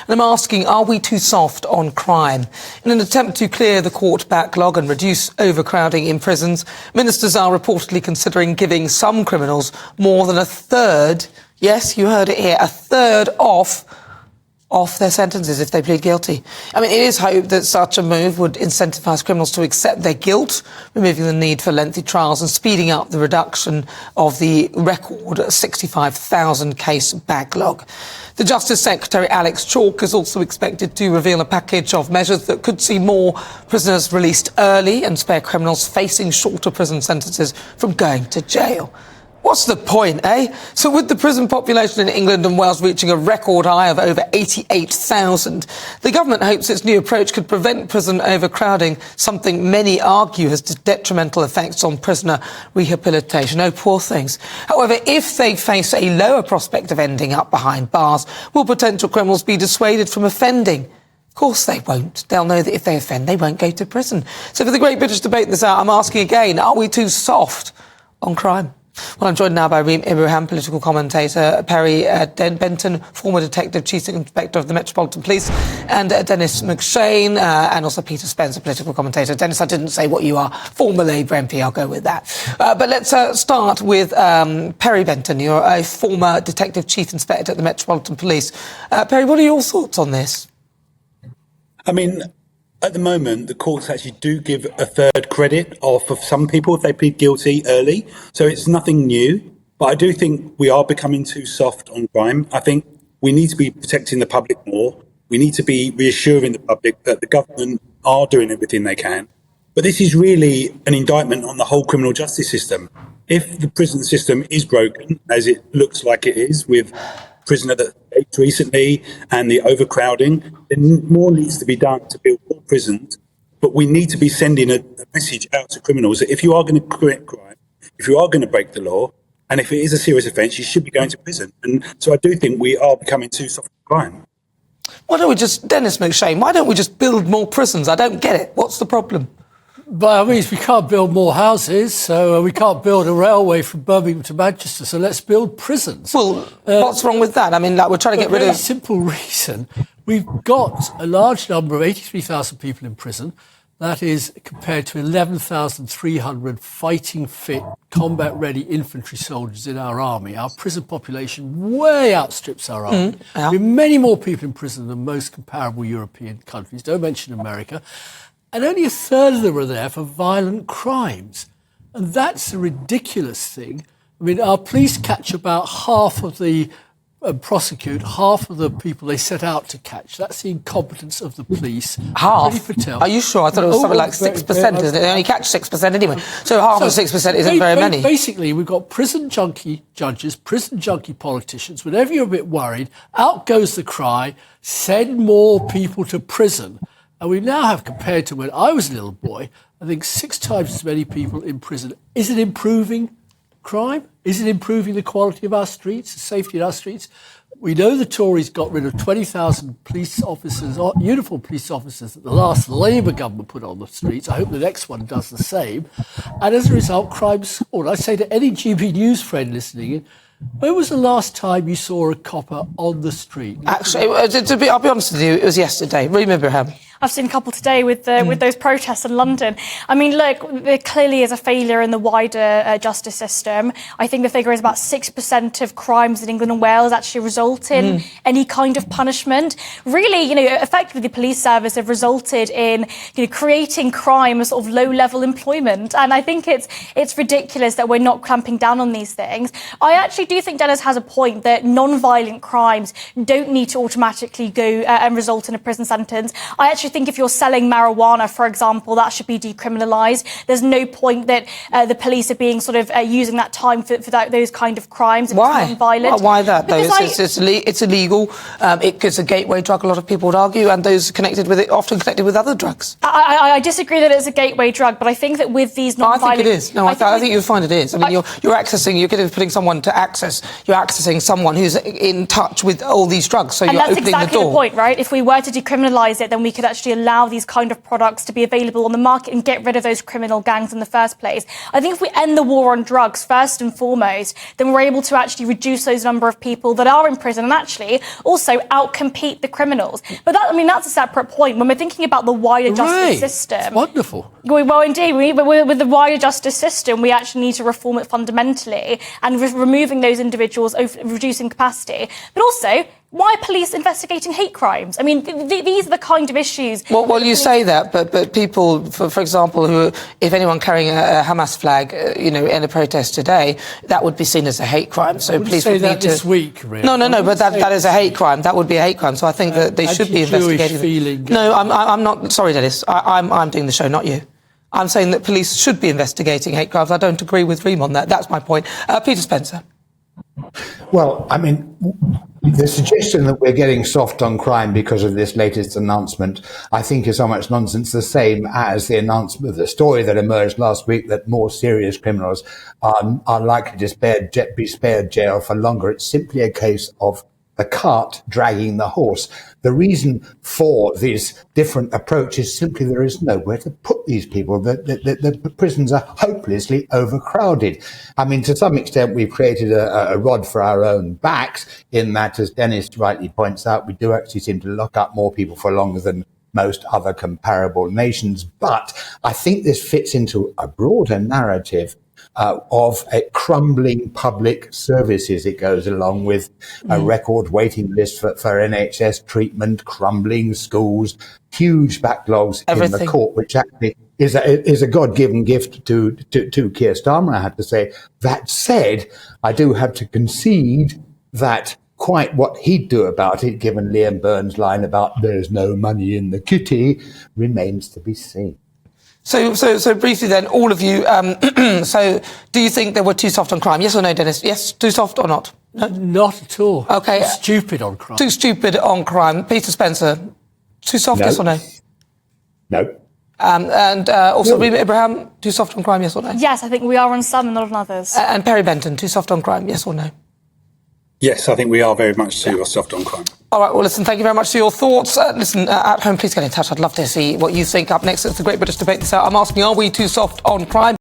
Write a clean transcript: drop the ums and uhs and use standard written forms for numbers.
And I'm asking, are we too soft on crime? In an attempt to clear the court backlog and reduce overcrowding in prisons, ministers are reportedly considering giving some criminals more than a third, yes, you heard it here, a third off their sentences if they plead guilty. I mean, it is hoped that such a move would incentivise criminals to accept their guilt, removing the need for lengthy trials and speeding up the reduction of the record 65,000 case backlog. The Justice Secretary, Alex Chalk, is also expected to reveal a package of measures that could see more prisoners released early and spare criminals facing shorter prison sentences from going to jail. What's the point, eh? So with the prison population in England and Wales reaching a record high of over 88,000, the government hopes its new approach could prevent prison overcrowding, something many argue has detrimental effects on prisoner rehabilitation. Oh, poor things. However, if they face a lower prospect of ending up behind bars, will potential criminals be dissuaded from offending? Of course they won't. They'll know that if they offend, they won't go to prison. So for the Great British Debate this hour, I'm asking again, are we too soft on crime? Well, I'm joined now by Reem, Ibrahim, political commentator, Benton, former detective, chief inspector of the Metropolitan Police, and Dennis MacShane, and also Peter Spencer, political commentator. Dennis, I didn't say what you are, former Labour MP, I'll go with that. But let's start with Perry Benton. You're a former detective, chief inspector at the Metropolitan Police. Perry, what are your thoughts on this? I mean, at the moment, the courts actually do give a third credit off of some people if they plead guilty early. So it's nothing new. But I do think we are becoming too soft on crime. I think we need to be protecting the public more. We need to be reassuring the public that the government are doing everything they can. But this is really an indictment on the whole criminal justice system. If the prison system is broken, as it looks like it is, with prisoner that escaped recently and the overcrowding, then more needs to be done to build more prisons. But we need to be sending a message out to criminals that if you are going to commit crime, if you are going to break the law, and if it is a serious offence, you should be going to prison. And so I do think we are becoming too soft on crime. Why don't we just, Dennis MacShane, why don't we just build more prisons? I don't get it. What's the problem? By all means, we can't build more houses, so we can't build a railway from Birmingham to Manchester, so let's build prisons. Well, what's wrong with that? I mean, like, we're trying to get rid of... For a simple reason. We've got a large number of 83,000 people in prison. That is compared to 11,300 fighting-fit, combat-ready infantry soldiers in our army. Our prison population way outstrips our army. Yeah. There are many more people in prison than most comparable European countries, don't mention America. And only a third of them are there for violent crimes. And that's a ridiculous thing. I mean, our police catch about half of the, prosecute half of the people they set out to catch. That's the incompetence of the police. Half? Are you sure? I thought it was something like 6%. They only catch 6% anyway. So half of 6% isn't very many. Basically, we've got prison junkie judges, prison junkie politicians. Whenever you're a bit worried, out goes the cry, send more people to prison. And we now have, compared to when I was a little boy, I think 6 times as many people in prison. Is it improving crime? Is it improving the quality of our streets, the safety of our streets? We know the Tories got rid of 20,000 police officers, uniformed police officers that the last Labour government put on the streets. I hope the next one does the same. And as a result, crime's soared. I say to any GB News friend listening in, when was the last time you saw a copper on the street? Actually, I'll be honest with you, it was yesterday. Reem, Ibrahim. I've seen a couple today with those protests in London. I mean, look, there clearly is a failure in the wider justice system. I think the figure is about 6% of crimes in England and Wales actually result in any kind of punishment. Really, effectively the police service have resulted in, creating crime as sort of low-level employment. And I think it's ridiculous that we're not clamping down on these things. I actually do think Dennis has a point that non-violent crimes don't need to automatically go and result in a prison sentence. I actually think if you're selling marijuana, for example, that should be decriminalised. There's no point that the police are being sort of using that time for those kind of crimes. Why? Non-violent. Why that, though? It's illegal. It's a gateway drug, a lot of people would argue, and those connected with it often connected with other drugs. I disagree that it's a gateway drug, but I think that with these non-violent... I think it is. No, I think you'll find it is. I mean, you're putting someone to access. You're accessing someone who's in touch with all these drugs, so you're opening the door. And that's exactly the point, right? If we were to decriminalise it, then we could actually actually allow these kind of products to be available on the market and get rid of those criminal gangs in the first place. I think if we end the war on drugs first and foremost, then we're able to actually reduce those number of people that are in prison and actually also outcompete the criminals. But that's a separate point. When we're thinking about the wider justice system, it's wonderful. Well, indeed, with the wider justice system, we actually need to reform it fundamentally and removing those individuals, reducing capacity. But also, why are police investigating hate crimes? I mean, these are the kind of issues. Well, you say that, but people, for example, who, if anyone carrying a Hamas flag, in a protest today, that would be seen as a hate crime. So police say would that need to. This week, really. No, but that is a hate crime. That would be a hate crime. So I think that they should be investigating. Feeling. No, I'm not. Sorry, Dennis. I'm doing the show, not you. I'm saying that police should be investigating hate crimes. I don't agree with Reem on that. That's my point. Peter Spencer. Well, I mean, the suggestion that we're getting soft on crime because of this latest announcement, I think is so much nonsense, the same as the announcement, the story that emerged last week that more serious criminals are likely to be spared jail for longer. It's simply a case of the cart dragging the horse. The reason for this different approach is simply there is nowhere to put these people. The prisons are hopelessly overcrowded. I mean, to some extent, we've created a rod for our own backs in that, as Dennis rightly points out, we do actually seem to lock up more people for longer than most other comparable nations. But I think this fits into a broader narrative of a crumbling public services. It goes along with a record waiting list for NHS treatment, crumbling schools, huge backlogs in the court, which actually is a God-given gift to Keir Starmer, I have to say. That said, I do have to concede that quite what he'd do about it, given Liam Byrne's line about there's no money in the kitty, remains to be seen. So briefly then, all of you, so do you think they were too soft on crime? Yes or no, Dennis? Yes, too soft or not? No? Not at all. Okay. Too stupid on crime. Too stupid on crime. Peter Spencer, too soft, No. Yes or no? No. And also Reem, Ibrahim, too soft on crime, yes or no? Yes, I think we are on some and not on others. And Perry Benton, too soft on crime, yes or no? Yes, I think we are very much too soft on crime. All right, well, listen, thank you very much for your thoughts. At home, please get in touch. I'd love to see what you think. Up next, it's the Great British Debate this hour. I'm asking, are we too soft on crime?